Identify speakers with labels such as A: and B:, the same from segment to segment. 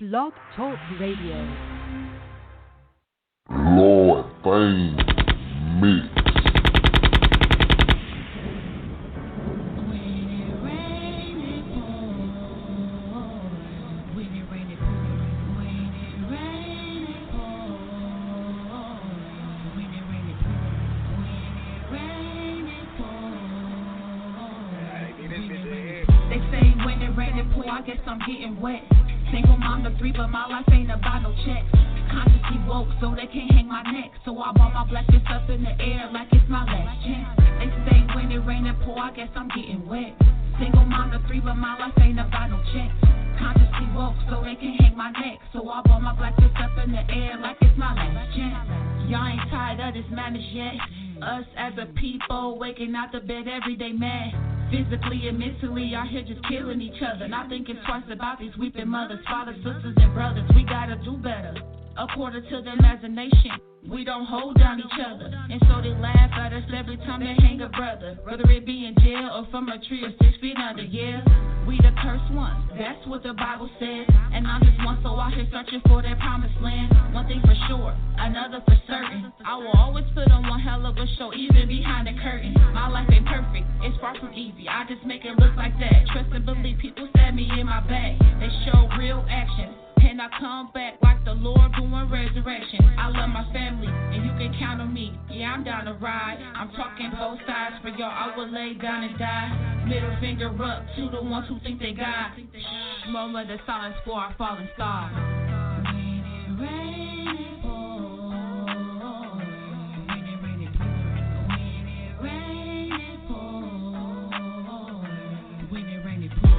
A: Blog Talk Radio.
B: Lord Fame Mix.
C: I guess I'm getting wet. Single mom to three, but my life ain't about no checks. Consciously woke, so they can't hang my neck. So I bought my black fist up in the air like it's my last chance. They say when it rain and pour, I guess I'm getting wet. Single mom to three, but my life ain't about no checks. Consciously woke, so they can't hang my neck. So I bought my black fist up in the air like it's my last chance. Y'all ain't tired of this madness yet. Us as a people waking out the bed every day mad. Physically and mentally out here just killing each other. Not thinking twice about these weeping mothers, fathers, sisters, and brothers. We gotta do better. According to the imagination, we don't hold down each other. And so they laugh at us every time they hang a brother. Whether it be in jail or from a tree or 6 feet under, yeah. We the cursed ones, that's what the Bible says. And I'm just one soul out here searching for that promised land. One thing for sure, another for certain. I will always put on one hell of a show, even behind the curtain. My life ain't perfect, it's far from easy. I just make it look like that. Trust and believe, people stab me in my back. They show real action. And I come back like the Lord doing resurrection. I love my family, and you can count on me. Yeah, I'm down to ride. I'm talking both sides for y'all. I will lay down and die. Middle finger up to the ones who think they got. Moment of silence for our fallen stars.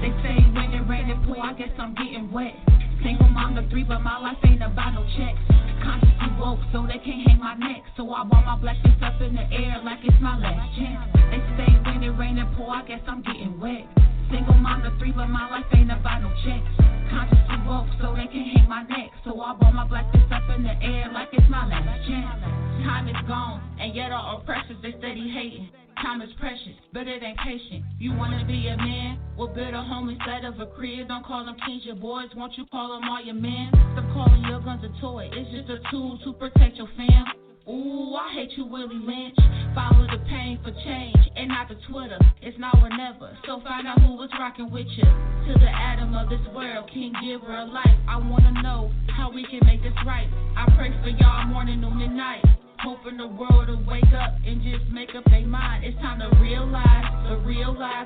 C: They say when it rain and pour, I guess I'm getting wet. Single mom to three, but my life ain't about no checks. Consciously woke, so they can't hang my neck. So I bought my black fist up in the air like it's my last chance. They say when it rain and pour, I guess I'm getting wet. Single mom to three, but my life ain't about no checks. Consciously woke, so they can't hang my neck. So I bought my black fist up in the air like it's my last chance. Time is gone, and yet our oppressors, they steady hating. Time is precious, but it ain't patient. You wanna be a man? Well, build a home instead of a crib. Don't call them kings your boys, won't you call them all your men? Stop calling your guns a toy, it's just a tool to protect your fam. Ooh, I hate you, Willie Lynch. Follow the pain for change, and not the Twitter. It's now or never, so find out who was rocking with you. To the atom of this world, King give her a life. I wanna know how we can make this right. I pray for y'all morning, noon, and night. Hoping the world will wake up and just make up their mind. It's time to realize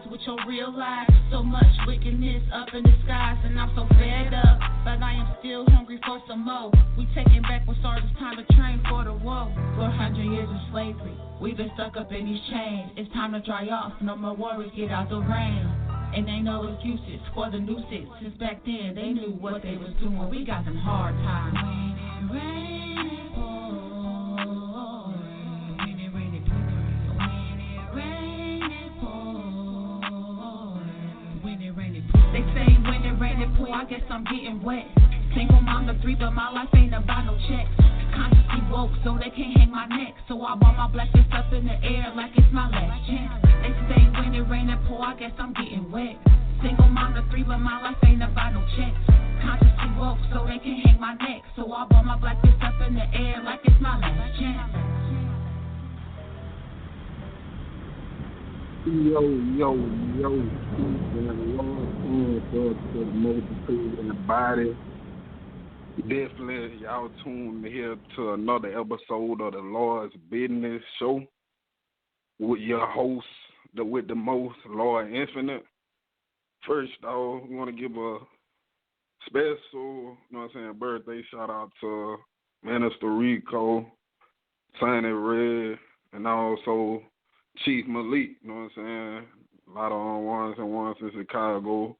C: what you realize. So much wickedness up in the skies, and I'm so fed up, but I am still hungry for some more. We taking back what's ours, it's time to train for the war. 400 years of slavery, we've been stuck up in these chains. It's time to dry off, no more worries, get out the rain. And ain't no excuses for the nuisance. Since back then, they knew what they was doing. We got them hard times. When it rain, they say when it rain and pour, I guess I'm getting wet. Single mom to three, but my life ain't about no checks. Consciously woke, so they can't hang my neck. So I bought my black fist up in the air like it's my last chance. They say when it rain and pour, I guess I'm getting wet. Single mom to three, but my life ain't about no checks. Consciously woke, so they can't hang my neck. So I bought my black fist up in the air like it's my last chance.
D: Yo, and the Lord to the multitude in the body. Definitely, y'all tuned here to another episode of the Lord's Business Show with your host, with the most, Lord Infinite. First, though, we want to give a special, birthday shout out to Minister Rico, Tiny Red, and also Chief Malik, a lot of ones and ones in Chicago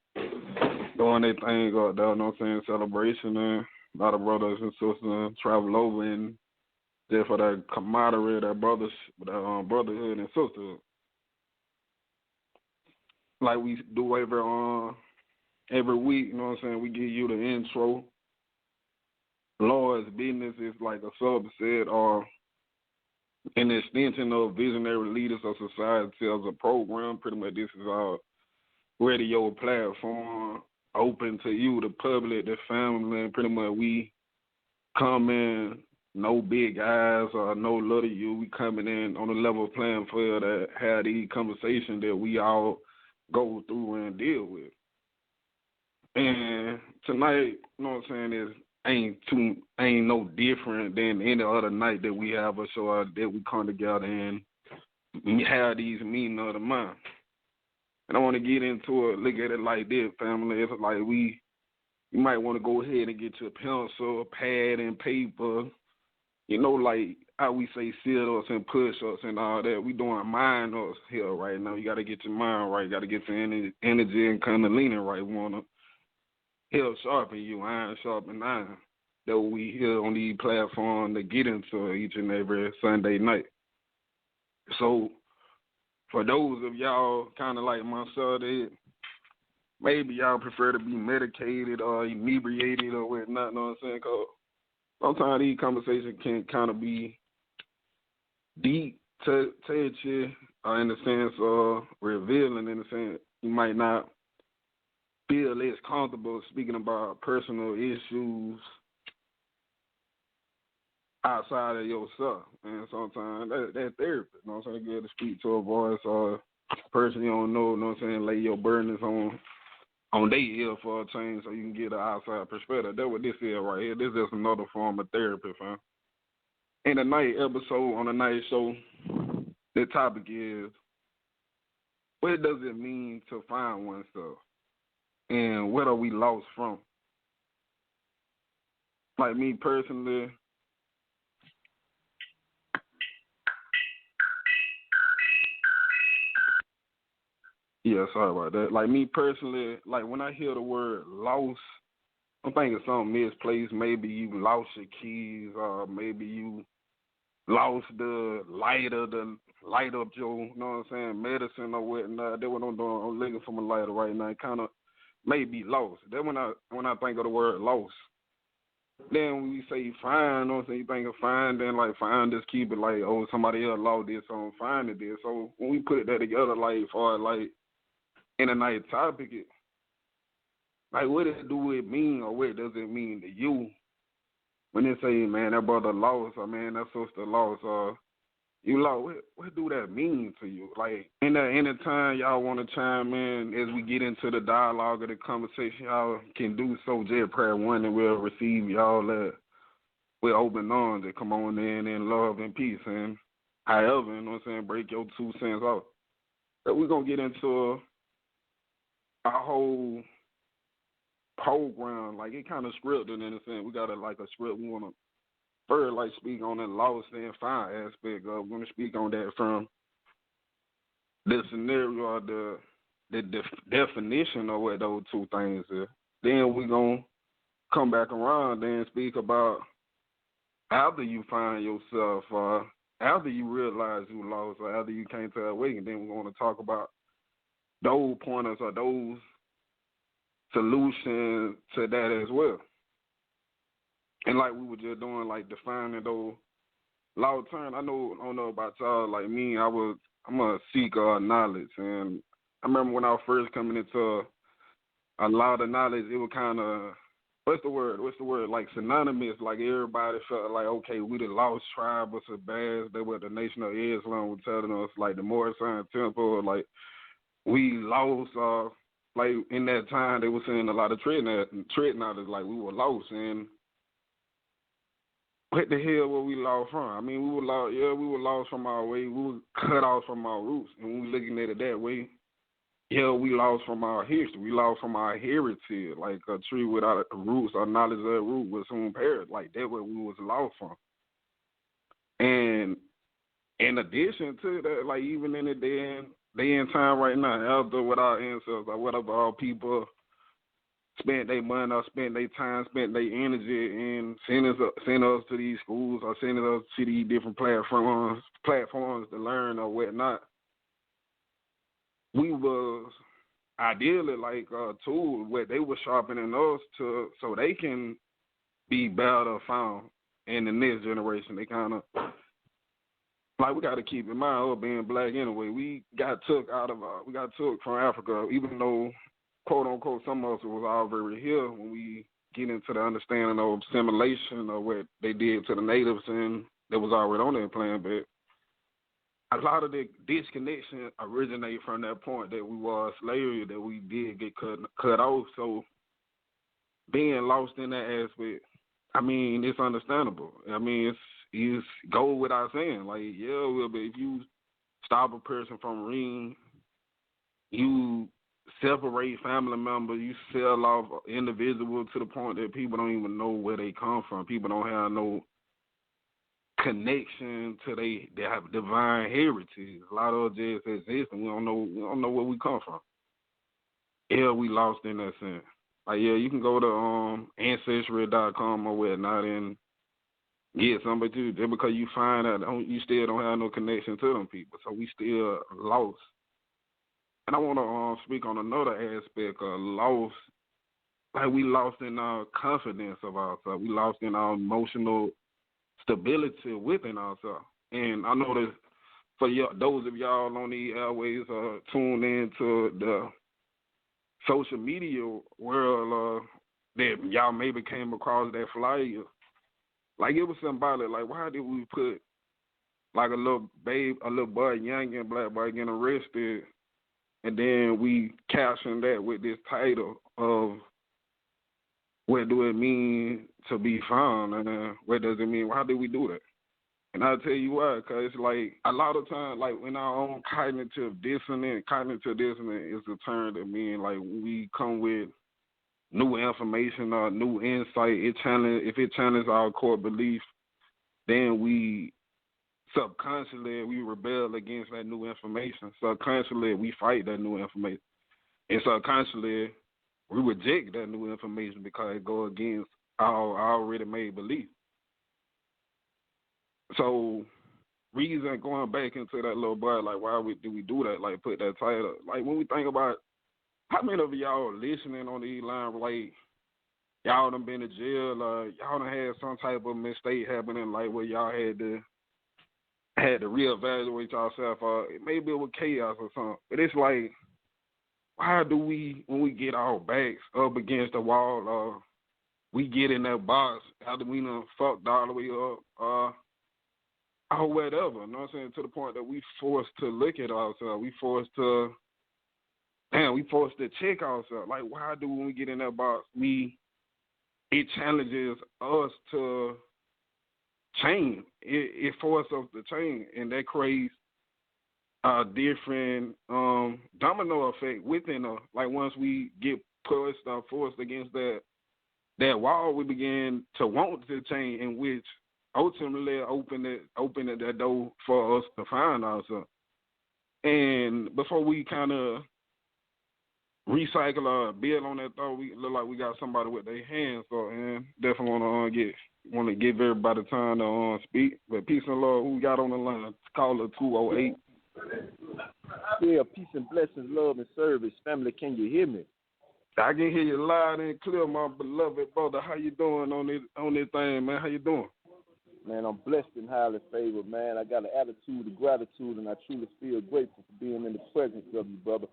D: doing their thing out there, celebration, and a lot of brothers and sisters travel over and there for that camaraderie, that brotherhood and sisterhood. Like we do every week, we give you the intro. Lord's Business is like a subset or an extension of Visionary Leaders of Society as a program. Pretty much this is our radio platform open to you, the public, the family, and pretty much we come in, no big eyes or no little you. We coming in on a level playing field that have these conversations that we all go through and deal with. And tonight, you know what I'm saying, ain't no different than any other night that we have a show that we come together and have these meetings of the mind. And I want to get into it, look at it like this, family. It's like you might want to go ahead and get your pencil, pad, and paper. You know, like how we say sit-ups and push-ups and all that. We doing mind-ups here right now. You got to get your mind right. You got to get your energy and kind of leaning right. We want to help sharpen you, iron sharpen iron. That we here on these platforms to get into each and every Sunday night. So, for those of y'all kind of like myself that maybe y'all prefer to be medicated or inebriated or whatnot, you know what I'm saying? Because sometimes these conversations can kind of be deep, touchy, in the sense of revealing, in the sense you might not feel less comfortable speaking about personal issues outside of yourself. And sometimes that therapy, you know what I'm saying? Good to speak to a voice or a person you don't know, you know what I'm saying? Lay your burdens on their ear for a change so you can get an outside perspective. That's what this is right here. This is just another form of therapy, fam. In the night episode, on the night show, the topic is, what does it mean to find oneself? And what are we lost from? Like me personally, yeah, sorry about that. Like me personally, like when I hear the word lost, I'm thinking something misplaced. Maybe you lost your keys, or maybe you lost the light up your, you know what I'm saying, medicine or whatnot. That's what I'm doing. I'm looking for my lighter right now. It kind of may be lost. Then when I think of the word lost, then when you say find, you know what I'm saying, you think of find, then like find, just keep it like, oh, somebody else lost this, so I'm finding this. So when we put that together, like for like in a night topic, like what do it mean, or what does it mean to you when they say, man, that brother lost, or man, that sister lost, or you lost? What do that mean to you? Like any time y'all want to chime in as we get into the dialogue of the conversation, y'all can do so. Just prayer one, and we'll receive y'all with open arms and come on in love and peace. And however, you know what I'm saying, break your 2 cents off. But we're gonna get into our whole program, like it kind of scripted in a sense. We got a script. We want to first like speak on the lost and find aspect of. We're going to speak on that from the scenario or the definition of what those two things is. Then we're going to come back around and speak about after you find yourself, after you realize you lost, or after you came to awaken. Then we're going to talk about those pointers or those solutions to that as well. And like we were just doing, like defining those lost terms. I don't know about y'all. Like me, I'm a seeker of knowledge, and I remember when I was first coming into a lot of knowledge, it was kind of what's the word? Like synonymous. Like everybody felt like, okay, we the lost tribe of Sabaz. They were the Nation of Islam was telling us, like the Moorish Temple, like we lost. Like in that time, they were saying a lot of treading knowledge, like we were lost. And what the hell were we lost from? I mean, we were lost from our way. We were cut off from our roots. And when we looking at it that way, yeah, we lost from our history. We lost from our heritage. Like a tree without roots or knowledge of the root will soon perish. Like that what we was lost from. And in addition to that, like even in the day and time right now, after what our ancestors or whatever our people spent their money or spent their time, spent their energy in sending us to these schools or sending us to these different platforms to learn or whatnot. We was ideally like a tool where they were sharpening us so they can be better found in the next generation. They kind of like we got to keep in mind, us being black anyway. We got took from Africa, even though quote unquote, some of us was already here when we get into the understanding of assimilation or what they did to the natives, and that was already on that plan. But a lot of the disconnection originate from that point that we were slavery, that we did get cut off. So being lost in that aspect, I mean, it's understandable. I mean, it's go without saying. Like, yeah, well, but if you stop a person from reading, you separate family members, you sell off individuals to the point that people don't even know where they come from. People don't have no connection to they have divine heritage. A lot of us just exist and we don't know where we come from. Yeah, we lost in that sense. Like, yeah, you can go to ancestry.com or whatnot and get somebody to, just because you find out you still don't have no connection to them people. So we still lost. And I want to speak on another aspect of loss. Like, we lost in our confidence of ourselves. We lost in our emotional stability within ourselves. And I know that for those of y'all on the airways tuned in to the social media world that y'all maybe came across that flyer, like, it was symbolic. Like, why did we put, like, a little boy, young and black boy getting arrested, and then we caption that with this title of what do it mean to be found, and what does it mean? Why did we do that? And I'll tell you why, because it's like a lot of times, like in our own cognitive dissonance is a term that means like we come with new information or new insight. If it challenges our core belief, then we subconsciously we rebel against that new information. Subconsciously we fight that new information, and subconsciously we reject that new information because it goes against our already made belief. So, reason going back into that little boy, like, why do we do that? Like, put that title. Like, when we think about how many of y'all listening on these lines, like, y'all done been to jail, y'all done had some type of mistake happening, like, where y'all had to reevaluate yourself, maybe it was chaos or something. But it's like, why do we, when we get our backs up against the wall, we get in that box after we done fucked all the way up, or whatever, you know what I'm saying, to the point that we forced to look at ourselves. We forced to check ourselves. Like, why do when we get in that box, it challenges us to change. It forces us to change, and that creates a different domino effect within us. Like, once we get pushed or forced against that wall, we begin to want to change, in which ultimately opened that door for us to find ourselves. And before we kind of recycle or build on that thought, we look like we got somebody with their hands. So, and definitely want to give everybody time to speak. But peace and love, who we got on the line? Caller 208.
E: Yeah, peace and blessings, love and service. Family, can you hear me?
D: I can hear you loud and clear, my beloved brother. How you doing on this thing, man? How you doing?
E: Man, I'm blessed and highly favored, man. I got an attitude of gratitude, and I truly feel grateful for being in the presence of you, brother.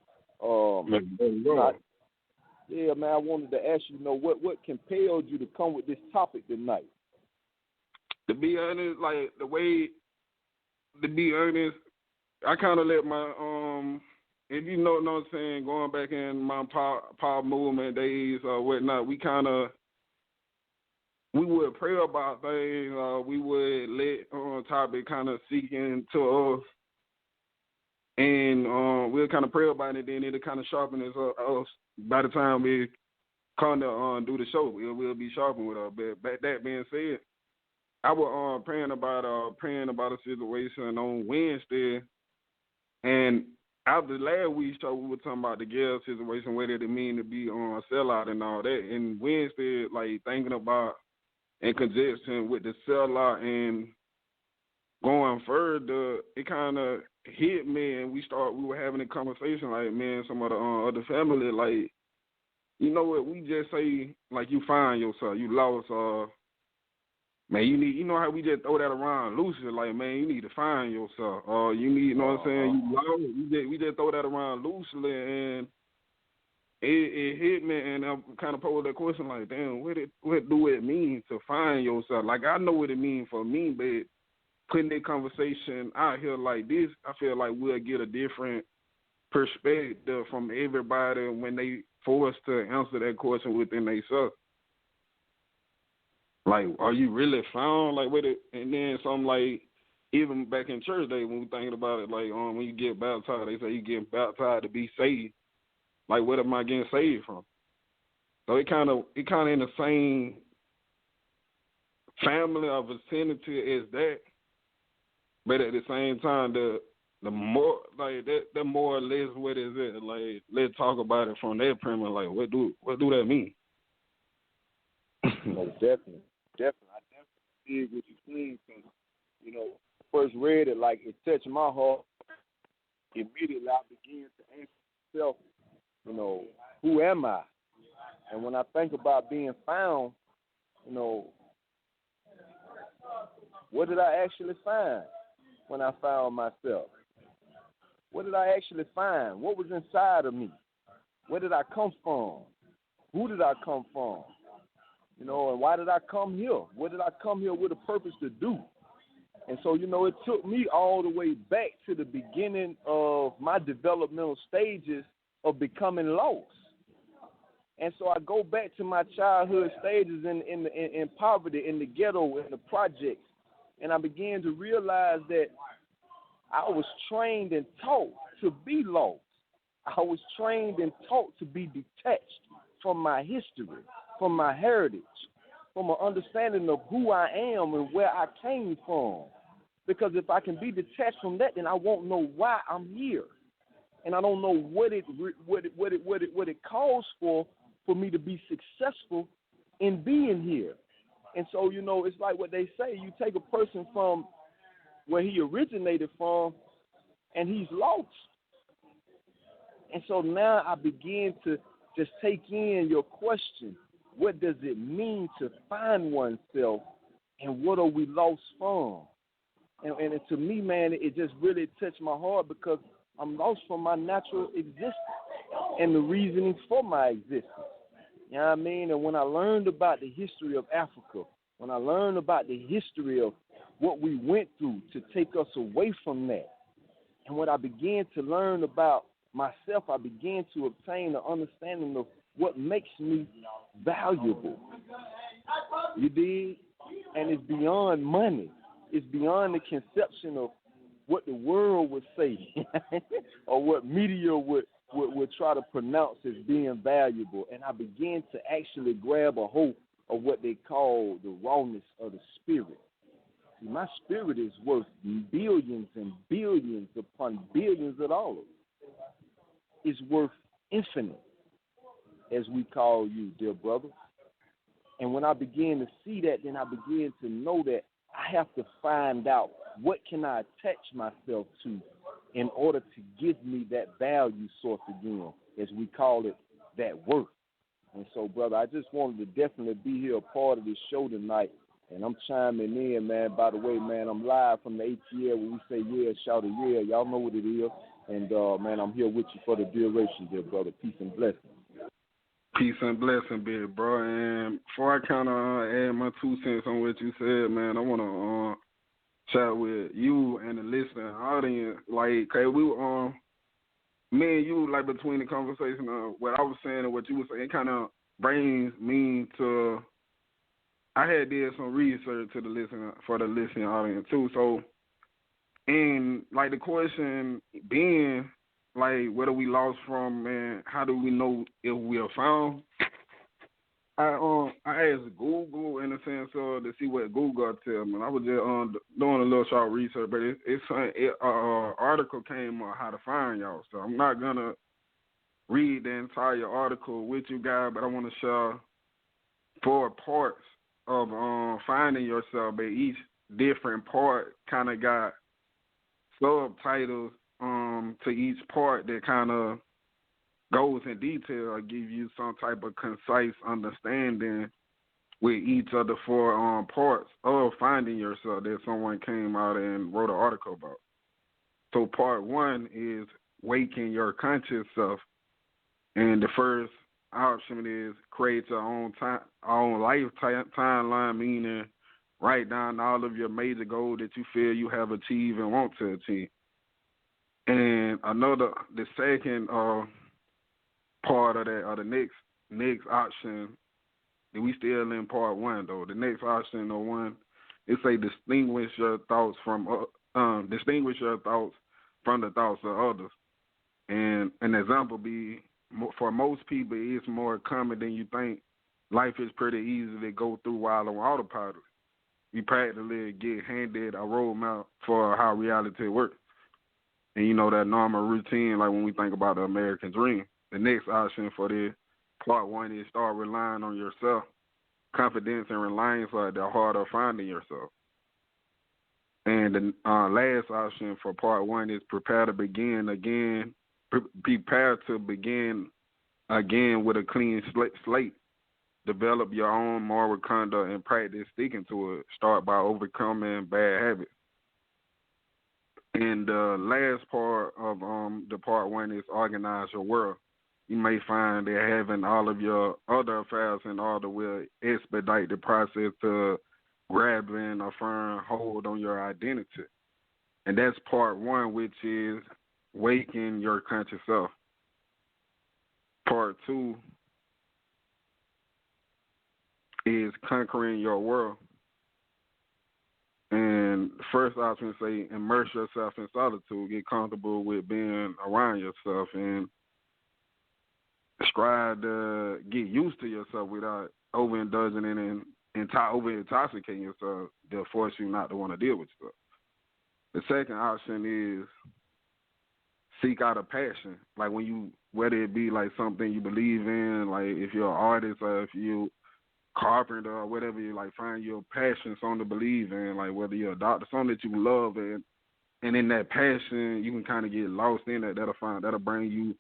E: Yeah, man, I wanted to ask you, what compelled you to come with this topic tonight?
D: To be honest, like, I kind of let my, if you know what I'm saying, going back in my power movement days or whatnot, we would pray about things. We would let topic kind of seek into us, and we'll kind of pray about it. Then it'll kind of sharpen us. By the time we come to do the show, we'll be sharpened with us. But that being said, I was praying about a situation on Wednesday, and after the last week's show, we were talking about the girl situation, what did it mean to be on a sellout and all that. And Wednesday, like, thinking about in conjunction with the sellout and going further, it kind of hit me, and we were having a conversation, like, man, some of the other family, like, you know what, we just say, like, you find yourself, you lost, man, you know how we just throw that around loosely, like, man, you need to find yourself, you need, you know what I'm saying, you lost, we just throw that around loosely, and it hit me, and I kind of posed that question like, damn, what do it mean to find yourself? Like, I know what it means for me, but putting that conversation out here like this, I feel like we'll get a different perspective from everybody when they forced to answer that question within themselves. Like, are you really found? Like, with it? And then something like, even back in church day, when we thinking about it, like, when you get baptized, they say you get baptized to be saved. Like, what am I getting saved from? So it kind of in the same family of vicinity as that, but at the same time, the more like that more or less what is it? Like, let's talk about it from that premise. Like, what do that mean?
E: No, definitely. I definitely dig what you're saying, because, you know, first read it, like, it touched my heart. Immediately I began to ask myself, you know, who am I? And when I think about being found, you know, what did I actually find when I found myself? What did I actually find? What was inside of me? Where did I come from? Who did I come from? You know, and why did I come here? What did I come here with a purpose to do? And so, you know, it took me all the way back to the beginning of my developmental stages of becoming lost. And so I go back to my childhood stages in poverty, in the ghetto, in the projects, and I began to realize that I was trained and taught to be lost. I was trained and taught to be detached from my history, from my heritage, from an understanding of who I am and where I came from. Because if I can be detached from that, then I won't know why I'm here, and I don't know what it calls for me to be successful in being here. And so, you know, it's like what they say: you take a person from where he originated from, and he's lost. And so now I begin to just take in your question: what does it mean to find oneself, and what are we lost from? And to me, man, it just really touched my heart, because I'm lost from my natural existence and the reasoning for my existence. You know what I mean? And when I learned about the history of Africa, when I learned about the history of what we went through to take us away from that, and when I began to learn about myself, I began to obtain an understanding of what makes me valuable. You dig? And it's beyond money. It's beyond the conception of what the world would say or what media would try to pronounce as being valuable. And I began to actually grab a hold of what they call the rawness of the spirit. See, my spirit is worth billions and billions upon billions of dollars. It's worth infinite, as we call you, dear brother. And when I began to see that, then I began to know that I have to find out what can I attach myself to in order to give me that value source again, as we call it, that worth. And so, brother, I just wanted to definitely be here a part of this show tonight, and I'm chiming in, man. By the way, man, I'm live from the ATL where we say yeah, shout it yeah. Y'all know what it is. And, man, I'm here with you for the duration, dear brother. Peace and blessings.
D: Peace and blessing, big bro. And before I kind of add my 2 cents on what you said, man, I want to chat with you and the listening audience. Like, okay, me and you, like, between the conversation of what I was saying and what you were saying, it kind of brings me to, I had did some research for the listening audience too. So, and like the question being, like, what are we lost from, and how do we know if we are found? I asked Google in a sense to see what Google tell me. I was just doing a little short research, but it's article came on how to find y'all. So I'm not gonna read the entire article with you guys, but I want to share 4 parts of finding yourself. But each different part kind of got subtitles to each part that kind of goes in detail or give you some type of concise understanding with each of the 4 parts of finding yourself that someone came out and wrote an article about. So part 1 is waking your conscious self. And the first option is create your own life timeline, meaning write down all of your major goals that you feel you have achieved and want to achieve. And the second part of that, or the next option, that we still in part one though. The next option or one, it say distinguish your thoughts from the thoughts of others. And an example be, for most people, it's more common than you think. Life is pretty easy to go through while on autopilot. We practically get handed a roadmap for how reality works. And you know that normal routine, like when we think about the American dream. The next option for this part one is start relying on yourself. Confidence and reliance are the heart of finding yourself. And the last option for part one is prepare to begin again. Prepare to begin again with a clean slate. Develop your own moral conduct and practice sticking to it. Start by overcoming bad habits. And the last part of the part one is organize your world. You may find that having all of your other affairs in order will expedite the process to grabbing a firm hold on your identity. And that's part one, which is waking your conscious self. Part two is conquering your world. And the first option say immerse yourself in solitude, get comfortable with being around yourself, and strive to get used to yourself without overindulging in and over-intoxicating yourself to force you not to want to deal with stuff. The second option is seek out a passion, like whether it be like something you believe in, like if you're an artist or if you carpenter or whatever, you like find your passion, something to believe in, like whether you're a doctor, something that you love, and in that passion you can kind of get lost in it. That'll bring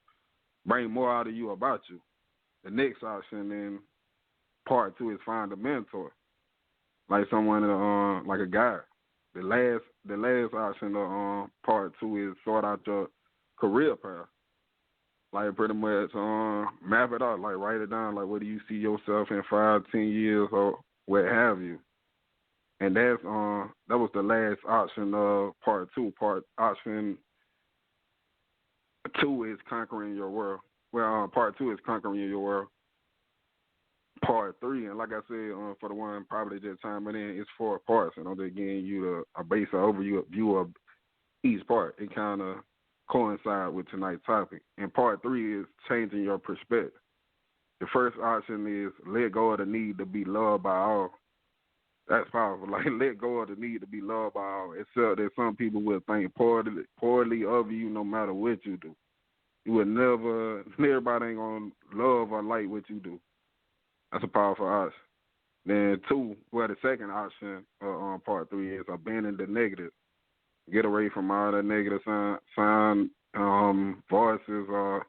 D: more out of you about you. The next option in part two is find a mentor, like someone like a guide. The last option of part two is sort out your career path. Like pretty much map it out, like write it down, like where do you see yourself in 5, 10 years or what have you. And that was the last option of part two. Option two is conquering your world. Well, part two is conquering your world. Part three, and like I said, for the one probably just chiming in, it's 4 parts, and I'm just giving you a base overview of each part. It kind of coincide with tonight's topic. And part three is changing your perspective. The first option is let go of the need to be loved by all. That's powerful. Like, let go of the need to be loved by all. Except that some people will think poorly of you no matter what you do. You would never, everybody ain't going to love or like what you do. That's a powerful option. Then the second option on part three is abandon the negative. Get away from all the negative sound voices or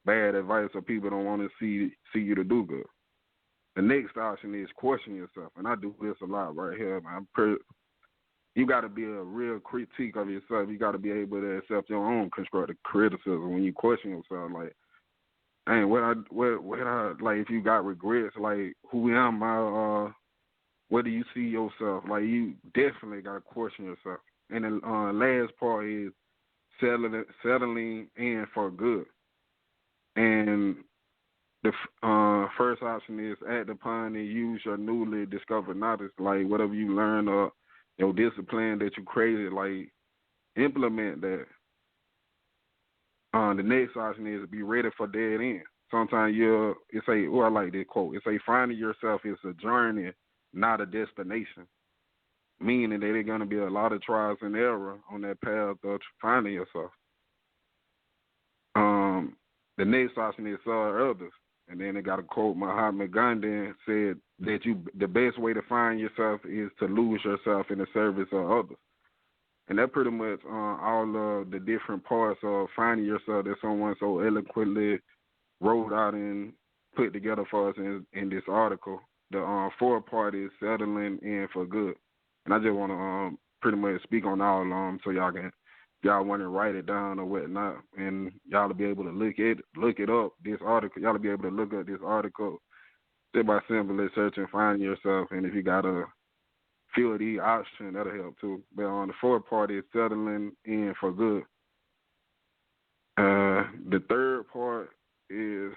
D: bad advice, or people don't want to see you to do good. The next option is question yourself, and I do this a lot right here. You got to be a real critique of yourself. You got to be able to accept your own constructive criticism when you question yourself. Like, dang, what I like, if you got regrets, like, who am I? Where do you see yourself? Like, you definitely got to question yourself. And the last part is settling in for good. And the first option is act upon and use your newly discovered knowledge, like whatever you learn or your discipline that you created, like implement that. The next option is be ready for dead end. Sometimes I like this quote. It say finding yourself is a journey, not a destination. Meaning that there's going to be a lot of trials and error on that path of finding yourself. The next option is serve others. And then they got a quote, Mahatma Gandhi said that the best way to find yourself is to lose yourself in the service of others. And that pretty much all of the different parts of finding yourself that someone so eloquently wrote out and put together for us in this article. The 4th part is settling in for good. And I just want to pretty much speak on all of them so y'all can y'all want to write it down or whatnot, and y'all will be able to look it up. This article, y'all will be able to look up this article step by simply search and find yourself. And if you got a few of these options, that'll help too. But on the fourth part is settling in for good. The third part is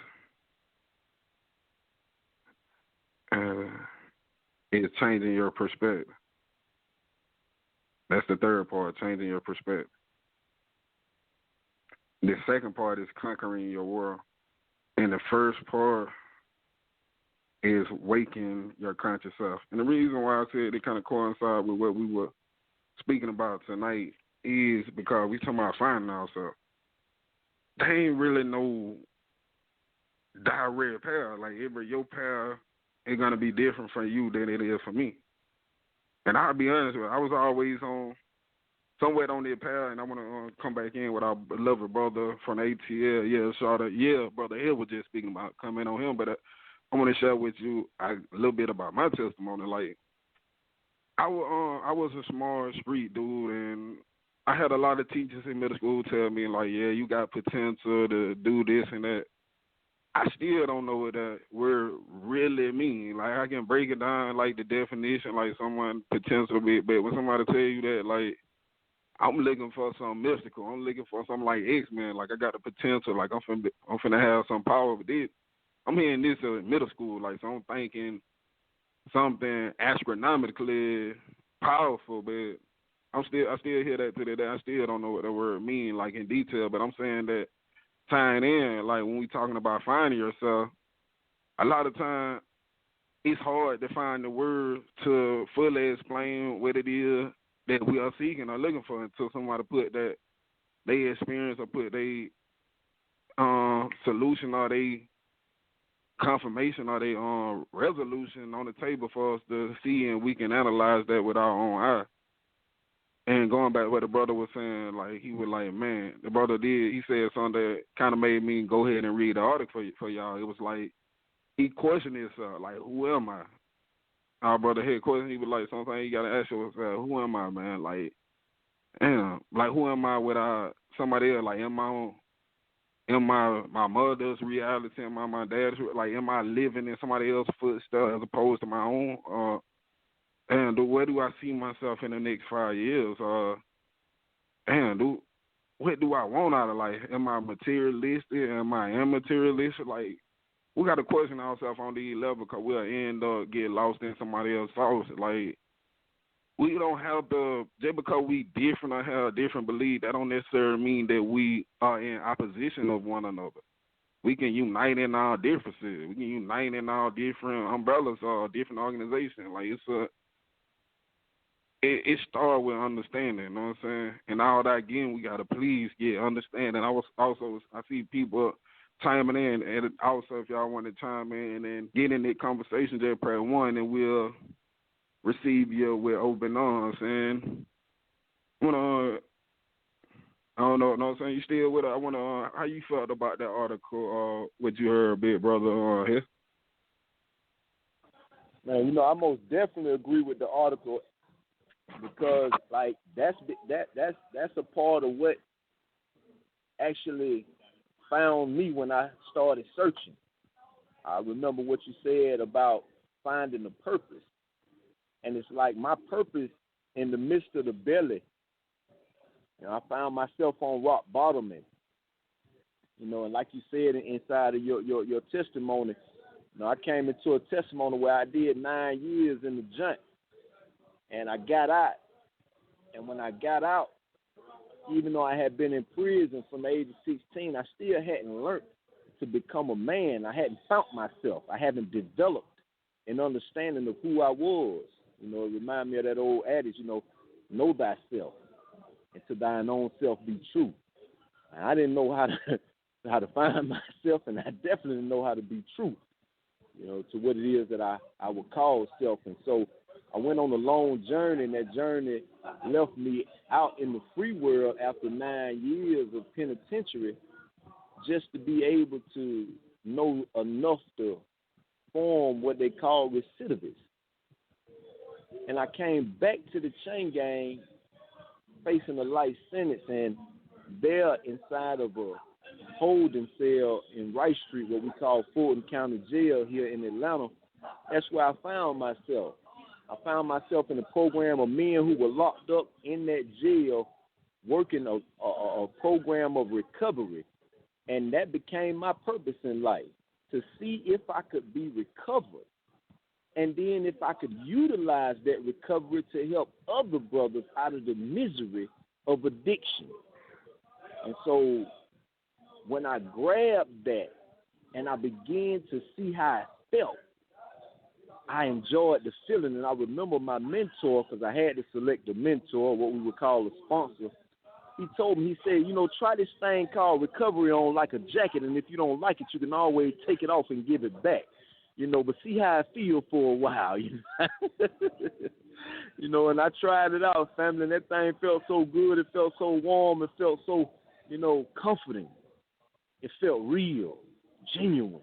D: changing your perspective. That's the third part, changing your perspective. The second part is conquering your world. And the first part is waking your conscious self. And the reason why I said it kind of coincides with what we were speaking about tonight is because we talking about finding ourselves. There ain't really no direct path. Like your path is going to be different from you than it is for me. And I'll be honest with you, I was always on somewhere on that path, and I want to come back in with our beloved brother from ATL. Yeah, shout out. Yeah, Brother Hill was just speaking about coming on him, but I want to share with you a little bit about my testimony. Like, I was a smart street dude, and I had a lot of teachers in middle school tell me, like, yeah, you got potential to do this and that. I still don't know what that word really mean. Like, I can break it down, like, the definition, like, someone potential bit, but when somebody tell you that, like, I'm looking for something mystical. I'm looking for something like X-Men. Like, I got the potential. Like, I'm finna have some power with this. I'm hearing this in middle school. Like, so I'm thinking something astronomically powerful, but I still hear that to today. I still don't know what the word mean, like, in detail, but I'm saying that tying in, like, when we talking about finding yourself, a lot of time it's hard to find the word to fully explain what it is that we are seeking or looking for until somebody put that they experience or put they solution or they confirmation or they resolution on the table for us to see, and we can analyze that with our own eye. And going back to what the brother was saying, like, he was like, man, the brother he said something that kind of made me go ahead and read the article for y'all. It was like, he questioned himself, like, who am I? Our brother had question, he was like, sometimes you got to ask yourself, who am I, man? Like, damn, like, who am I without somebody else? Like, am my mother's reality? Am I my dad's? Like, am I living in somebody else's footsteps as opposed to my own? And where do I see myself in the next 5 years? What do I want out of life? Am I materialistic? Am I immaterialistic? Like, we got to question ourselves on these levels because we'll end up getting lost in somebody else's sauce. Like, we don't have to, just because we different or have a different belief, that don't necessarily mean that we are in opposition of one another. We can unite in our differences. We can unite in our different umbrellas or different organizations. Like, it starts with understanding, you know what I'm saying? And all that, again, we got to please get understanding. I see people chiming in, and also if y'all want to chime in and get in that conversation, just press 1, and we'll receive you with open arms. And I don't know what I'm saying? You still with it? I want to, how you felt about that article, what you heard, big brother, here?
E: Man, I most definitely agree with the article, because, like, that's a part of what actually found me when I started searching. I remember what you said about finding a purpose. And it's like my purpose in the midst of the belly. I found myself on rock bottoming. And like you said inside of your testimony, I came into a testimony where I did 9 years in the junk. And I got out. And when I got out, even though I had been in prison from the age of 16, I still hadn't learned to become a man. I hadn't found myself. I haven't developed an understanding of who I was. It reminded me of that old adage, know thyself, and to thine own self be true. And I didn't know how to find myself, and I definitely didn't know how to be true, to what it is that I would call self. And so I went on a long journey, and that journey left me out in the free world after 9 years of penitentiary, just to be able to know enough to form what they call recidivists. And I came back to the chain gang facing a life sentence, and they're inside of a holding cell in Rice Street, what we call Fulton County Jail here in Atlanta. That's where I found myself. I found myself in a program of men who were locked up in that jail working a program of recovery. And that became my purpose in life, to see if I could be recovered. And then if I could utilize that recovery to help other brothers out of the misery of addiction. And so when I grabbed that and I began to see how I felt, I enjoyed the feeling. And I remember my mentor, because I had to select a mentor, what we would call a sponsor. He told me, he said, try this thing called recovery on like a jacket, and if you don't like it, you can always take it off and give it back. But see how I feel for a while. And I tried it out, family, and that thing felt so good. It felt so warm. It felt so, comforting. It felt real, genuine,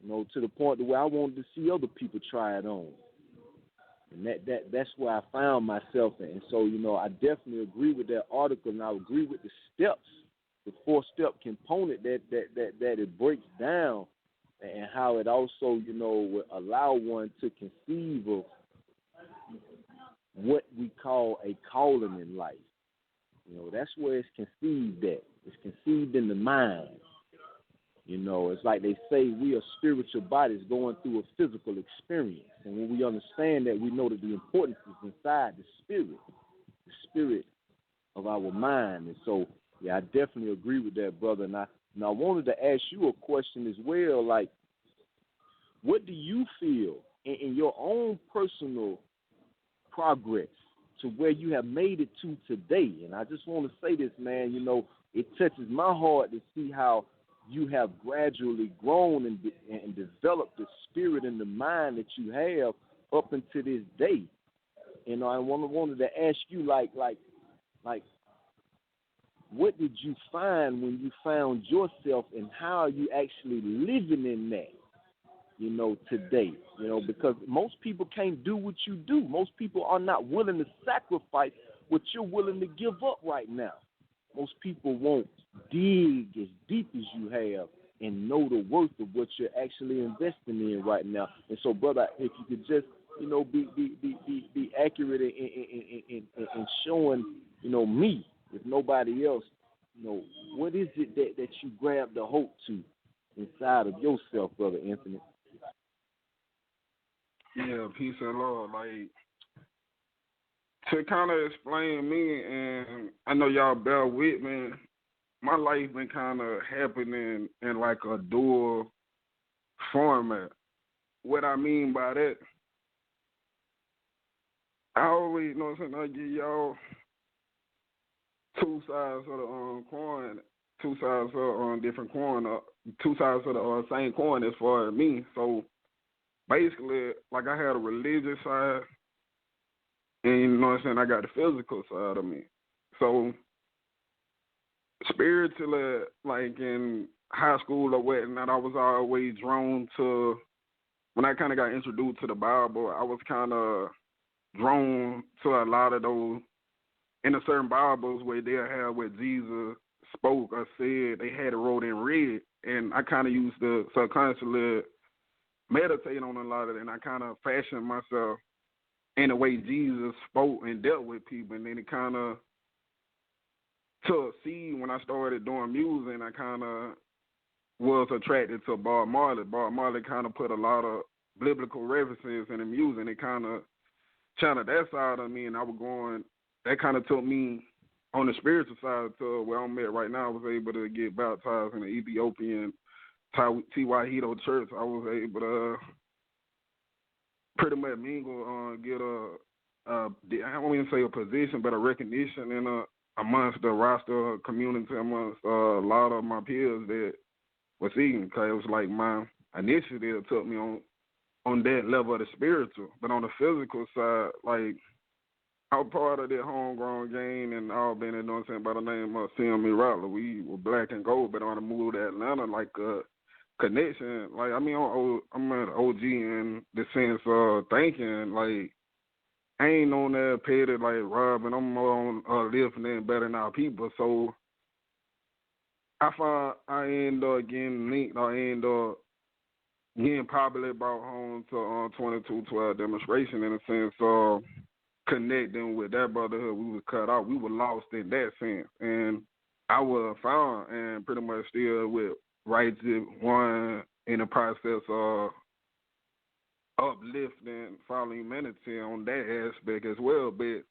E: to the point where I wanted to see other people try it on. And that's where I found myself in. And so, I definitely agree with that article, and I agree with the steps, the 4-step component that it breaks down, and how it also, will allow one to conceive of what we call a calling in life. That's where it's conceived at. It's conceived in the mind. It's like they say we are spiritual bodies going through a physical experience. And when we understand that, we know that the importance is inside the spirit of our mind. And so, yeah, I definitely agree with that, brother. And I wanted to ask you a question as well. Like, what do you feel in your own personal progress to where you have made it to today? And I just want to say this, man, it touches my heart to see how you have gradually grown and developed the spirit and the mind that you have up until this day. I wanted to ask you, like, what did you find when you found yourself, and how are you actually living in that, today? Because most people can't do what you do. Most people are not willing to sacrifice what you're willing to give up right now. Most people won't dig as deep as you have and know the worth of what you're actually investing in right now. And so, brother, if you could just, be accurate in showing, me, if nobody else, what is it that you grab the hope to inside of yourself, Brother Anthony?
D: Yeah, peace and love. Like, to kind of explain me, and I know y'all bear with me, my life been kind of happening in like a dual format. What I mean by that, I always, I give y'all two sides of the coin, two sides of different coin, two sides of the same coin as far as me. So basically, like, I had a religious side, and I got the physical side of me. So spiritually, like in high school or whatnot, I was always drawn to, when I kind of got introduced to the Bible, I was kind of drawn to a lot of those, in a certain Bibles where they'll have what Jesus spoke or said, they had it wrote in red, and I kind of used to subconsciously meditate on a lot of it, and I kind of fashioned myself in the way Jesus spoke and dealt with people. And then it kind of took a seed when I started doing music, and I kind of was attracted to Bob Marley. Bob Marley kind of put a lot of biblical references in the music, and it kind of channeled that side of me, and I was going, that kind of took me on the spiritual side to where I'm at right now. I was able to get baptized in the Ethiopian Tiwahedo Church. I was able to pretty much mingle, get I won't even say a position, but a recognition in amongst the roster community, amongst a lot of my peers that was seeking, because it was like my initiative took me on that level of the spiritual. But on the physical side, like, I was part of that homegrown gang, and all been in, by the name of CME Rattler. We were black and gold, but on the move to Atlanta, like connection. Like, I mean, I'm an OG in the sense of thinking, like, I ain't on that petty like robbing. I'm more on lifting and better than our people. So I find I end up getting linked. I end up getting probably brought home to 2212 demonstration in a sense of connecting with that brotherhood. We was cut off. We were lost in that sense. And I was found and pretty much still with righteous one in the process of uplifting, following humanity on that aspect as well. But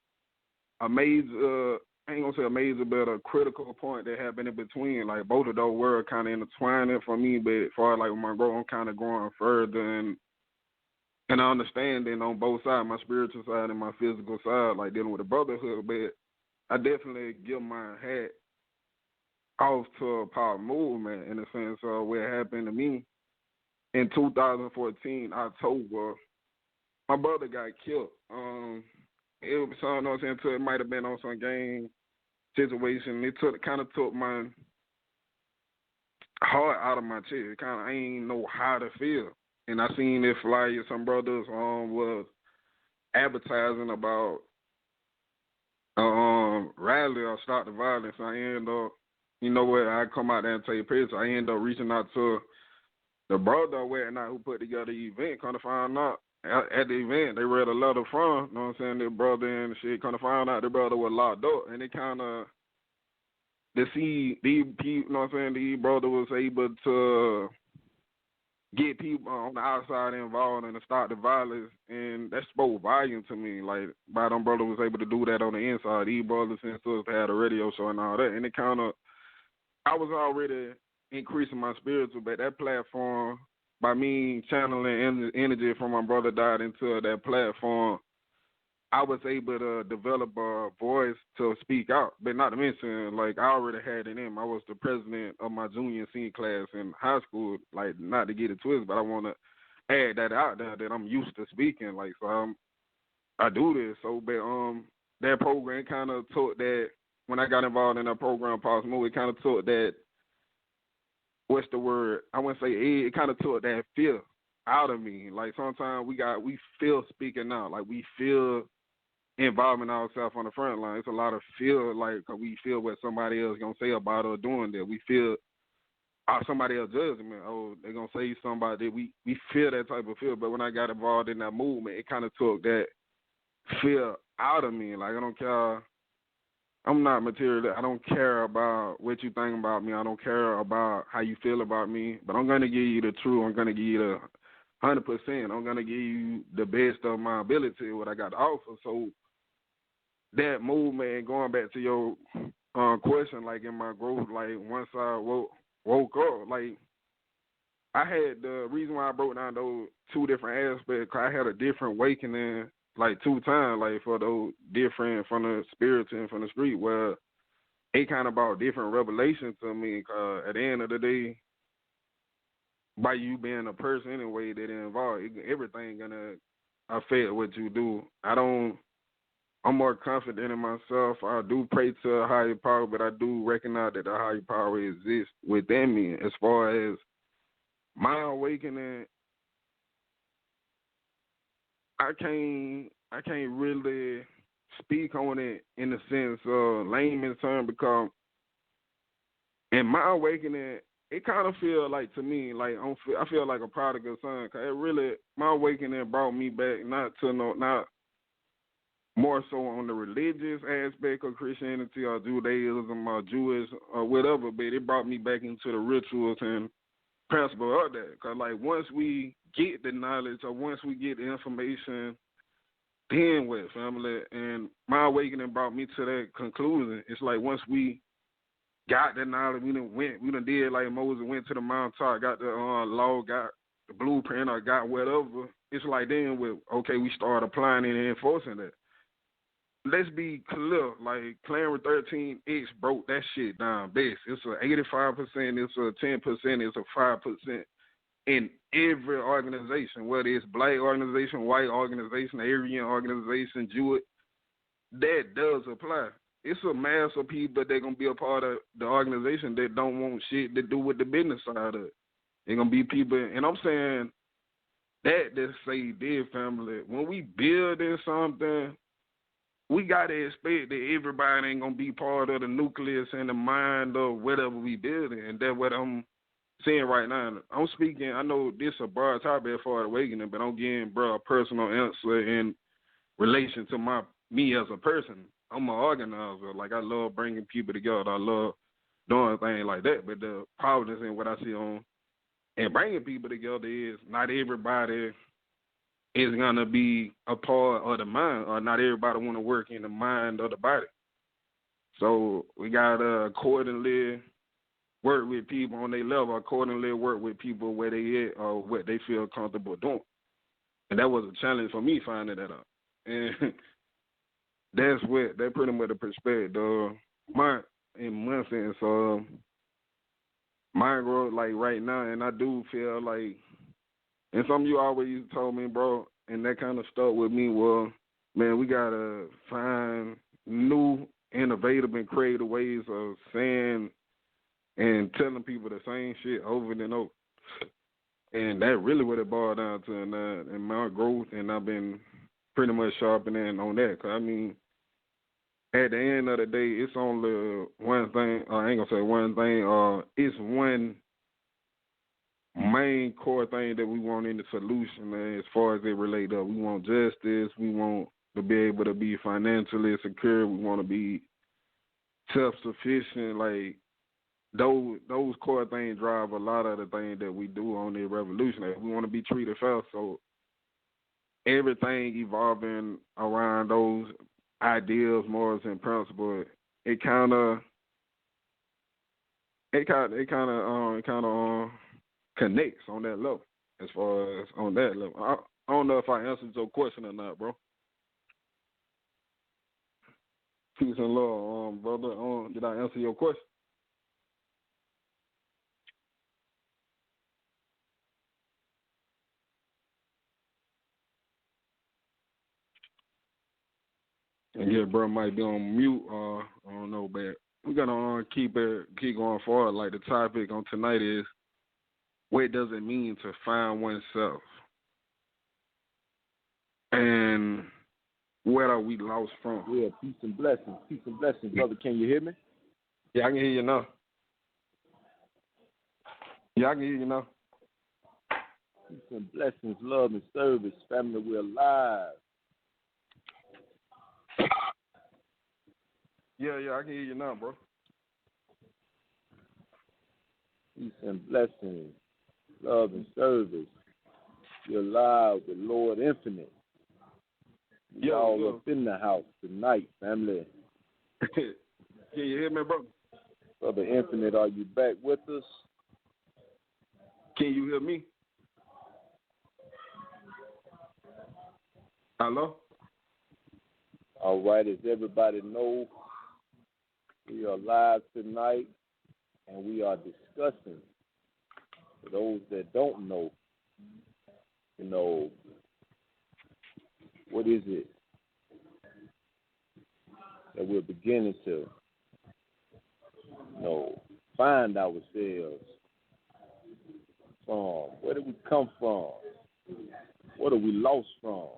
D: a major, I ain't gonna say a major, but a critical point that happened in between. Like both of those were kind of intertwining for me. But as far as like my growth, I'm kind of growing further and understanding on both sides, my spiritual side and my physical side, like dealing with the brotherhood. But I definitely give my hat off to a power movement in the sense of what happened to me in 2014, October. My brother got killed. It was something, you know what I'm saying, so it might have been on some gang situation. It kind of took my heart out of my chest. I ain't know how to feel. And I seen this flyer, some brothers was advertising about rally or start the violence. I end up, you know what, I come out there and take pictures. I end up reaching out to the brother or whatnot who put together the event. Kind of find out at the event they read a letter from, you know what I'm saying, their brother and shit. Kind of find out the brother was locked up, and it kind of to see these people, you know what I'm saying, these brother was able to get people on the outside involved and to start the violence, and that spoke volume to me. Like, them brother was able to do that on the inside. These brothers and sisters had a radio show and all that, and it kind of, I was already increasing my spiritual, but that platform, by me channeling energy from my brother died into that platform, I was able to develop a voice to speak out. But not to mention, like, I already had it in. I was the president of my junior and senior class in high school. Like, not to get it twisted, but I want to add that out there that I'm used to speaking. Like, so I do this. So, but that program kind of took that, when I got involved in that program, Pulse Move, it kind of took that, what's the word? I wouldn't say it kind of took that fear out of me. Like, sometimes we feel speaking out. Like, we feel involving ourselves on the front line. It's a lot of fear, like, 'cause we feel what somebody else going to say about us doing that. We feel somebody else judgment. Oh, they're going to say somebody. We feel that type of fear. But when I got involved in that movement, it kind of took that fear out of me. Like, I don't care. I'm not material. I don't care about what you think about me. I don't care about how you feel about me. But I'm going to give you the truth. I'm going to give you the 100%. I'm going to give you the best of my ability, what I got to offer. So that movement, going back to your question, like in my growth, like once I woke up, like I had the reason why I broke down those two different aspects, 'cause I had a different awakening like 2 times, like for those different from the spiritual and from the street, where it kind of brought different revelations to me. 'Cause at the end of the day, by you being a person anyway that involved, everything gonna affect what you do. I'm more confident in myself. I do pray to a higher power, but I do recognize that a higher power exists within me. As far as my awakening, I can't really speak on it in the sense of layman's term, because in my awakening, it kind of feel like, to me, like I feel like a prodigal son. 'Cause it really, my awakening brought me back not more so on the religious aspect of Christianity or Judaism or Jewish or whatever, but it brought me back into the rituals and principle of that. Because, like, once we get the knowledge or once we get the information, then what, family? And my awakening brought me to that conclusion. It's like once we got the knowledge, we done did like Moses went to the mountaintop, got the law, got the blueprint, or got whatever. It's like then we start applying it and enforcing it. Let's be clear, like Clarence 13X broke that shit down best. It's a 85%, it's a 10%, it's a 5% in every organization, whether it's black organization, white organization, Aryan organization, Jewish, that does apply. It's a mass of people that going to be a part of the organization that don't want shit to do with the business side of it. They're going to be people, and I'm saying That say dead family. When we building something, we gotta expect that everybody ain't gonna be part of the nucleus and the mind of whatever we building, and that's what I'm saying right now. I'm speaking. I know this a broad topic for awakening, but I'm getting bro a personal answer in relation to me as a person. I'm an organizer. Like I love bringing people together. I love doing things like that. But the problem is in what I see on and bringing people together is not everybody is gonna be a part of the mind, or not everybody want to work in the mind of the body. So we gotta accordingly work with people on their level, accordingly work with people where they at or what they feel comfortable doing. And that was a challenge for me finding that out. And that pretty much the perspective. In one sense, my growth like right now, and I do feel like, and some of you always told me, bro, and that kind of stuck with me. Well, man, we gotta find new, innovative, and creative ways of saying and telling people the same shit over and over. And that really what it boiled down to in my growth, and I've been pretty much sharpening on that. Cause I mean, at the end of the day, it's only one thing. I ain't gonna say one thing. It's one main core thing that we want in the solution, man. As far as it relates to, we want justice. We want to be able to be financially secure. We want to be self-sufficient. Like those core things drive a lot of the things that we do on the revolution. We want to be treated fair. So everything evolving around those ideals, morals, and principles, it kind of connects on that level. As far as on that level, I don't know if I answered your question or not, bro. Peace and love, brother. Did I answer your question? And yeah, bro, might be on mute. I don't know, but we're gonna keep going forward. Like the topic on tonight is, what does it mean to find oneself, and where are we lost from?
E: Yeah, peace and blessings, brother. Can you hear me?
D: Yeah, I can hear you now. Yeah, I can hear you now.
E: Peace and blessings, love and service, family. We're alive.
D: Yeah, I can hear you now, bro.
E: Peace and blessings, love and service. You're alive with Lord Infinite. We all up in the house tonight, family.
D: Can you hear me, bro?
E: Brother Infinite, are you back with us?
D: Can you hear me? Hello?
E: All right, as everybody knows, we are live tonight, and we are discussing, for those that don't know, what is it that we're beginning to, find ourselves from? Where did we come from? What are we lost from?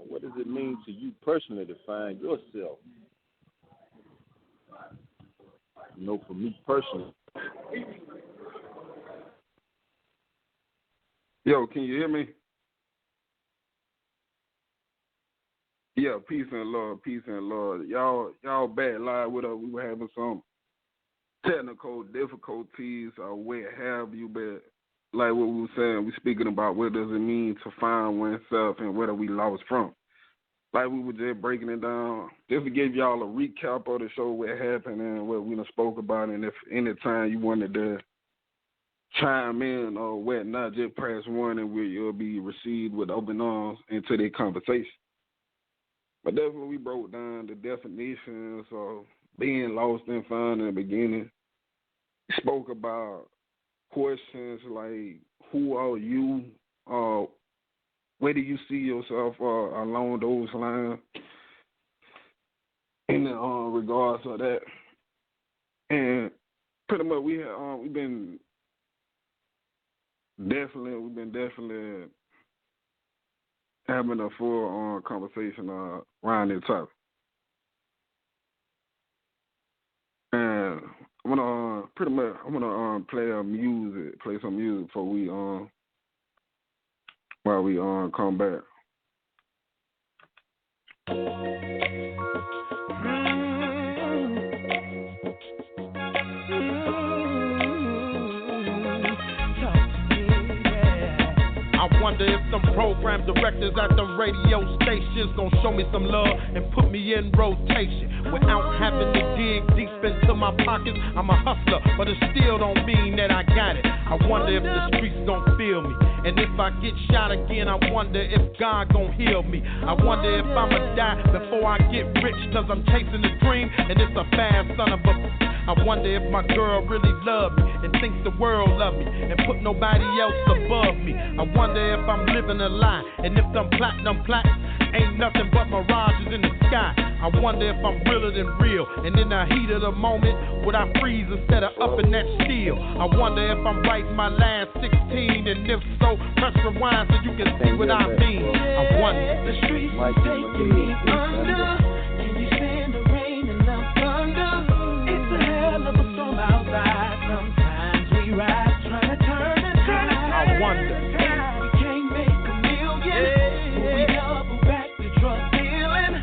E: What does it mean to you personally to find yourself? For me personally.
D: Yo, can you hear me? Yeah, peace and love. Y'all back live with us. We were having some technical difficulties or what have you, but like what we were saying, we speaking about what does it mean to find oneself and where are we lost from. Like we were just breaking it down. Just to give y'all a recap of the show, what happened and what we done spoke about, and if any time you wanted to chime in or whatnot, just press 1 and you'll be received with open arms into the conversation. But that's what we broke down, the definitions of being lost and found in the beginning. We spoke about questions like, who are you? Where do you see yourself along those lines in regards to that? And pretty much we've been We've been definitely having a full conversation around this topic. And I'm gonna play some music before we while we come back.
F: I wonder if some program directors at the radio stations gon' show me some love and put me in rotation without having to dig deep into my pockets. I'm a hustler, but it still don't mean that I got it. I wonder if the streets gon' feel me, and if I get shot again, I wonder if God gon' heal me. I wonder if I'ma die before I get rich, cause I'm chasing a dream, and it's a fast son of a... I wonder if my girl really loves me and thinks the world love me and put nobody else above me. I wonder if I'm living a lie and if them platinum plaques ain't nothing but mirages in the sky. I wonder if I'm realer than real, and in the heat of the moment would I freeze instead of up in that steel. I wonder if I'm writing my last 16, and if so, press rewind so you can see what I mean. I wonder.
C: The streets are taking me under. Can you stand the rain and the thunder? It's a hell of a storm outside. Sometimes we ride trying to turn the tide.
F: I wonder.
C: We can't make a million. Will we double back the drug dealing?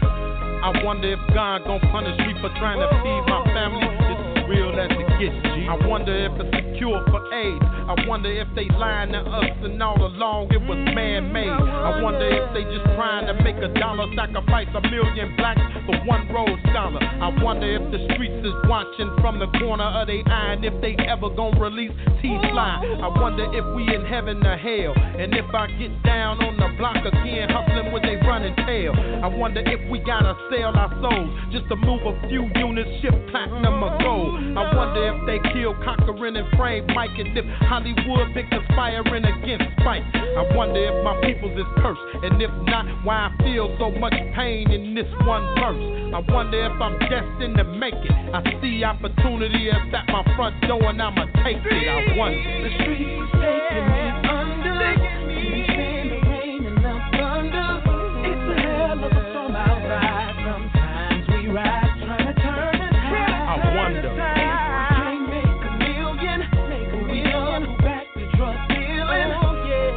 F: I wonder if God gon' punish me for trying to feed my family. It's as real as it gets, G. I wonder if it's a cure for AIDS. I wonder if they lying to us and all along it was man-made. I wonder if they just trying to make $1, sacrifice 1 million blacks for one Rhodes Scholar. I wonder if the streets is watching from the corner of their eye, and if they ever gon' release T-Fly. I wonder if we in heaven or hell, and if I get down on the block again, hustling with they running tail. I wonder if we gotta sell our souls just to move a few units, ship platinum or gold. I wonder if they kill Cochran and Frank Mike, and if Hollywood been conspiring against Spike. I wonder if my peoples is cursed, and if not, why I feel so much pain in this one verse. I wonder if I'm destined to make it. I see opportunity is at my front door, and I'ma take it. I wonder.
C: The streets taking me under. Can you stand the rain and the thunder? It's a hell of a storm outside. Sometimes we ride trying to turn the tide.
F: I wonder.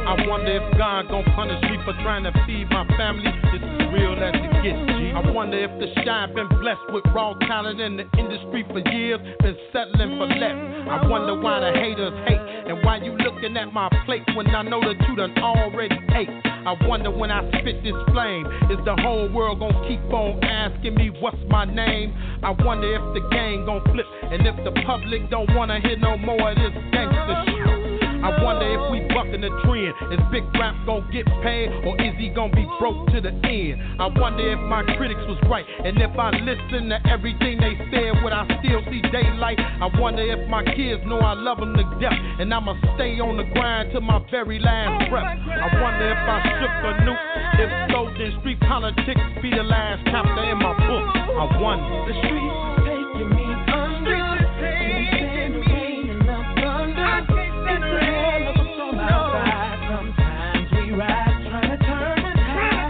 F: I wonder if God gon' punish me for trying to feed my family. It's as real as it gets, G. I wonder if the shy been blessed with raw talent in the industry for years, been settling for less. I wonder why the haters hate, and why you looking at my plate when I know that you done already ate. I wonder when I spit this flame, is the whole world gon' keep on asking me what's my name? I wonder if the game gon' flip, and if the public don't wanna hear no more of this gangster shit. I wonder if we bucking the trend. Is Big Rap gon' get paid, or is he gon' be broke to the end? I wonder if my critics was right, and if I listen to everything they said, would I still see daylight? I wonder if my kids know I love them to death, and I'ma stay on the grind till my very last breath. I wonder if I shook a nuke. If so, then street politics be the last chapter in my book. I wonder.
C: The streets taking me under. Can you stand the rain and the thunder? It's a hell of a storm outside. Sometimes we ride trying to turn the tide.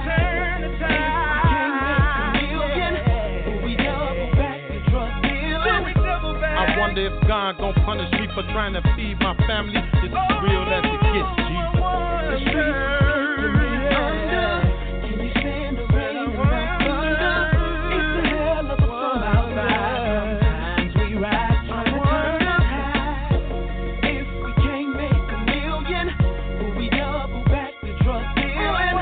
C: If we can't make a million, will we double back the drug dealing?
F: I wonder if God gon' punish me for trying to feed my family. It's as real as it gets, G.
C: The streets taking me under. Can you stand the rain and the thunder? It's a hell of a storm outside. Sometimes we ride trying to turn the tide. If we can't make a million, will we double back the drug dealing?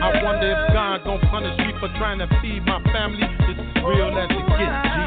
F: I wonder if God gon' punish me for trying to feed my family. It's as real as it gets, G.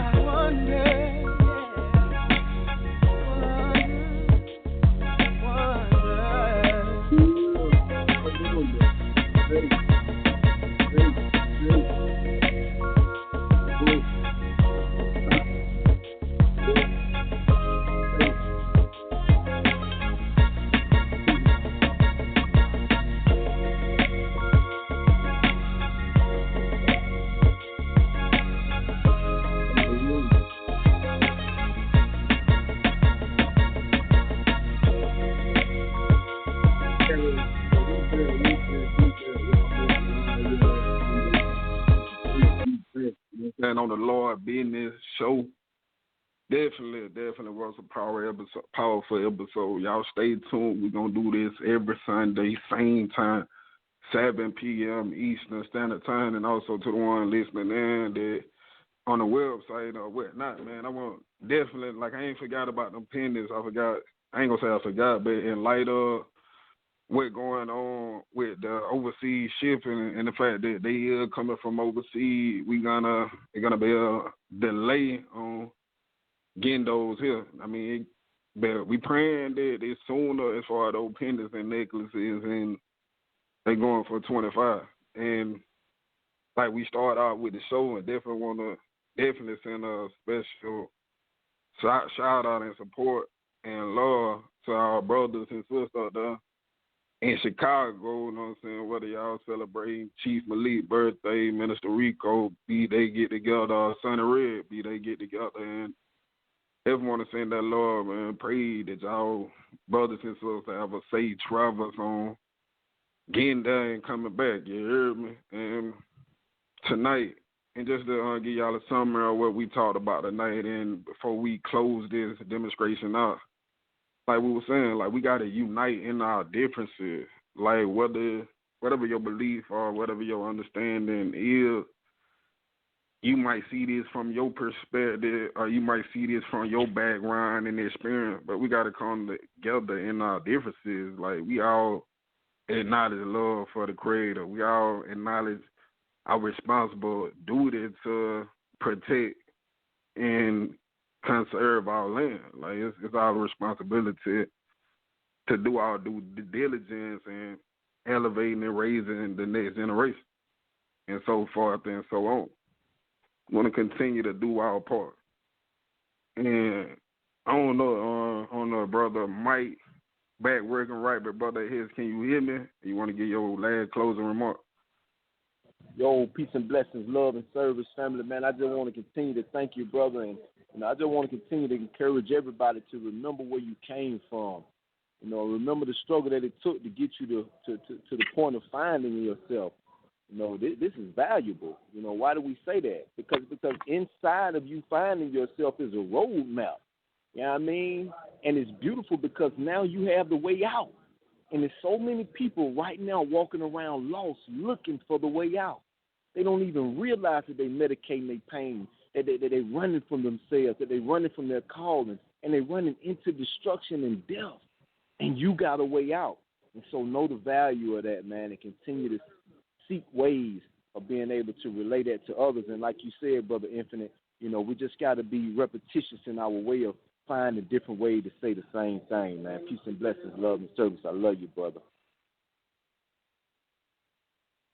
D: and on the Lord business show. Definitely was a powerful episode. Y'all stay tuned. We're going to do this every Sunday, same time, 7 p.m. Eastern Standard Time, and also to the one listening in that on the website or whatnot, man. I want definitely, like, I ain't forgot about them pendants. I ain't going to say I forgot, but in light of what's going on with the overseas shipping and the fact that they are coming from overseas, it's gonna be a delay on getting those here. I mean, but we praying that it's sooner as far as those pendants and necklaces, and they going for 25. And like we start out with the show, and definitely want to send a special shout out and support and love to our brothers and sisters out there in Chicago, you know what I'm saying, whether y'all celebrating Chief Malik's birthday, Minister Rico, be they get together, Sonny Red, be they get together, and everyone to send that love, man. Pray that y'all brothers and sisters have a safe travels on getting there and coming back, you hear me? And tonight, and just to give y'all a summary of what we talked about tonight, and before we close this demonstration out, like we were saying, like we got to unite in our differences. Like whatever your belief or whatever your understanding is, you might see this from your perspective or you might see this from your background and experience, but we got to come together in our differences. Like we all acknowledge love for the Creator. We all acknowledge our responsible duty to protect and conserve our land. Like it's our responsibility to do our due diligence and elevating and raising the next generation, and so forth and so on. We want to continue to do our part. And I don't know, brother Mike back working right, but brother Hess, can you hear me? You want to give your last closing remark?
E: Yo, peace and blessings, love and service, family, man. I just want to continue to thank you, brother, and I just want to continue to encourage everybody to remember where you came from. You know, remember the struggle that it took to get you to the point of finding yourself. You know, this is valuable. You know, why do we say that? Because inside of you finding yourself is a roadmap. You know what I mean? And it's beautiful because now you have the way out. And there's so many people right now walking around lost looking for the way out. They don't even realize that they're medicating their pain, that they're running from themselves, that they're running from their calling, and they're running into destruction and death. And you got a way out. And so know the value of that, man, and continue to seek ways of being able to relay that to others. And like you said, Brother Infinite, you know, we just got to be repetitious in our way of finding a different way to say the same thing, man. Peace and blessings, love and service. I love you, brother.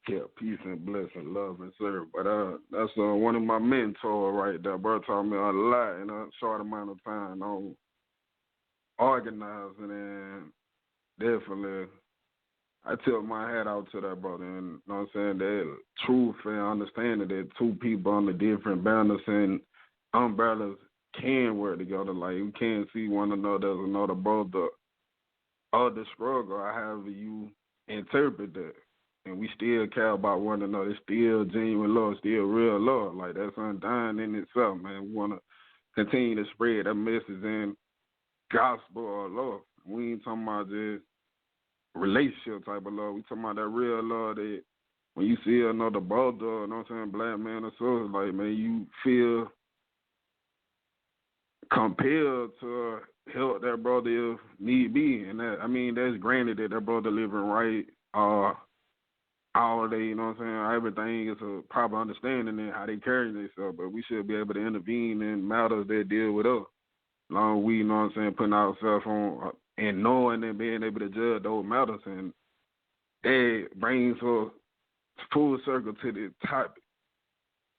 D: Yeah, peace and blessing, love and service. But that's one of my mentors right there. Bro taught me a lot in a short amount of time on organizing, and definitely I tip my hat out to that brother. And you know what I'm saying, that truth and understanding that two people under different banners and umbrellas can work together. Like we can't see one another as another brother of the struggle, or however you interpret that. And we still care about one another. It's still genuine love, still real love. Like that's undying in itself, man. We want to continue to spread that message in gospel of love. We ain't talking about just relationship type of love. We talking about that real love that when you see another brother, you know what I'm saying, black man or sister, like, man, you feel compelled to help that brother if need be. And that, I mean, that's granted that brother living right all day, you know what I'm saying? Everything is a proper understanding in how they carry themselves, but we should be able to intervene in matters that deal with us. As long as we, you know what I'm saying, putting ourselves on and knowing and being able to judge those matters. And that brings us full circle to the topic.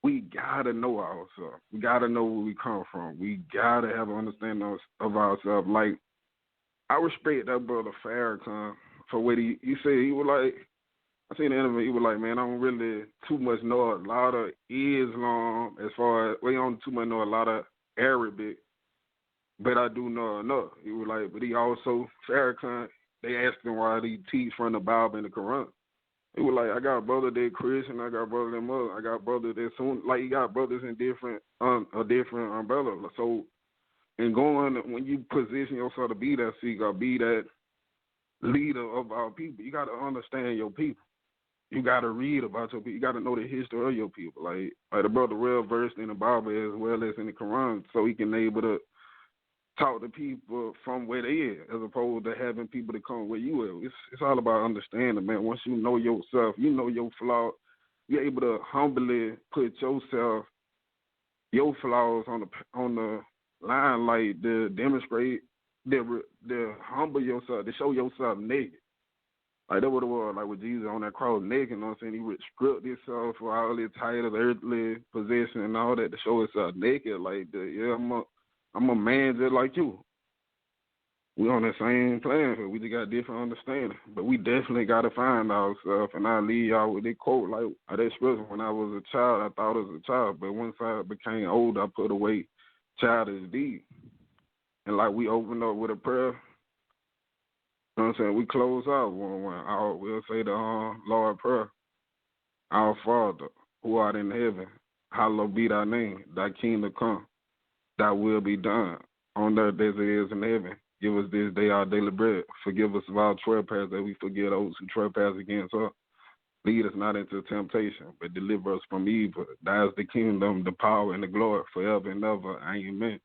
D: We got to know ourselves. We got to know where we come from. We got to have an understanding of ourselves. Like, I respect that brother Farrakhan for what he said. He was like, I seen the interview, he was like, man, I don't really too much know a lot of Islam as far as, well, I don't too much know a lot of Arabic, but I do know enough. He was like, but he also, Farrakhan, they asked him why he teach from the Bible and the Quran. It was like I got a brother that Christian, I got a brother that Muslim, I got a brother that soon. Like you got brothers in different a different umbrella. So and going when you position yourself to be that seeker, be that leader of our people, you got to understand your people. You got to read about your people. You got to know the history of your people. Like the brother well versed in the Bible as well as in the Quran, so he can able to talk to people from where they is, as opposed to having people to come where you are. It's all about understanding, man. Once you know yourself, you know your flaws, you're able to humbly put yourself, your flaws on the line, like to demonstrate, to humble yourself, to show yourself naked. Like that what it was, like with Jesus on that cross naked, you know what I'm saying? He would strip himself for all his titles, earthly possession and all that to show himself naked. Like, I'm a man just like you. We on the same playing field. We just got different understanding. But we definitely got to find ourselves. And I leave y'all with that quote, like that scripture. When I was a child, I thought as a child. But once I became older, I put away childish deeds. And like we opened up with a prayer. You know what I'm saying? We close out one. We'll say the Lord prayer. Our Father, who art in heaven, hallowed be thy name. Thy kingdom come. Thy will be done on earth as it is in heaven. Give us this day our daily bread. Forgive us of our trespasses that we forgive those who trespass against us. Lead us not into temptation, but deliver us from evil. Thine is the kingdom, the power, and the glory forever and ever. Amen.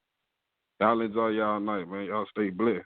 D: Y'all enjoy y'all night, man. Y'all stay blessed.